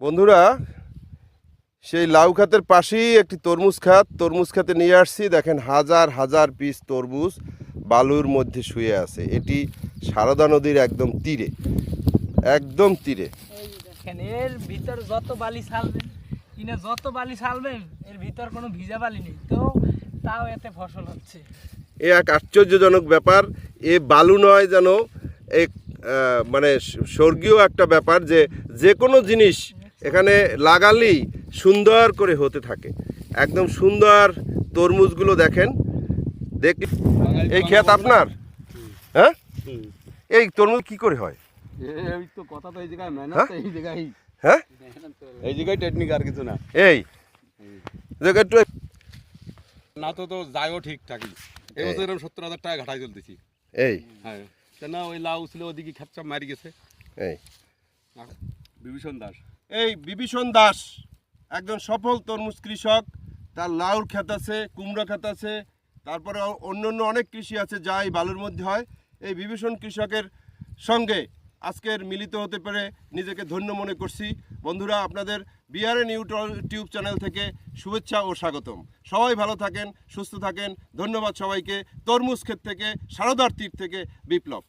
বন্ধুরা, সেই লাউ খাতের পাশেই একটি তরমুজ খাতে নিয়ে আসছি। দেখেন হাজার হাজার পিস তরমুজ বালুর মধ্যে শুয়ে আছে। এটি সারদা নদীর একদম তীরে, একদম তীরে। দেখেন এর ভিতর যত বালি ছালবেন, যত বালি ছালবেন এর ভিতর কোনো ভিজা বালি নেই, তো তাও এতে ফসল হচ্ছে। এ এক আশ্চর্যজনক ব্যাপার। এ বালু নয়, যেন এক মানে স্বর্গীয় একটা ব্যাপার, যে কোনো জিনিস এখানে লাগালেই সুন্দর করে হতে থাকে। একদম সুন্দর তরমুজগুলো দেখেন। এই ক্ষেত আপনার? হ্যাঁ, এই তরমুজ কি করে হয়? এই তো কথা তো এই জায়গায় মেহনত, এই জায়গায় হ্যাঁ, এই জায়গায় টেকনিক আর কিছু না। এই একটু না তো যায়ও ঠিকঠাকই। এই বছর এরকম 70,000 টাকা ঘাটাই চলতেছি। এই হ্যাঁ, না ওই লাউ ছিল ওদিকে খেপচা মারি গেছে। এই বিভীষণ দাস, এই বিভীষণ দাস একজন সফল তরমুজ কৃষক। তার লাউর ক্ষেত আছে, কুমড়ো ক্ষেত আছে, তারপরে অন্য অনেক কৃষি আছে যা এই বালুর মধ্যে হয়। এই বিভীষণ কৃষকের সঙ্গে আজকের মিলিত হতে পেরে নিজেকে ধন্য মনে করছি। বন্ধুরা, আপনাদের বিআরএন ইউটিউব চ্যানেল থেকে শুভেচ্ছা ও স্বাগতম। সবাই ভালো থাকেন, সুস্থ থাকেন। ধন্যবাদ সবাইকে। তরমুজ ক্ষেত থেকে, সারদার তীর থেকে বিপ্লব।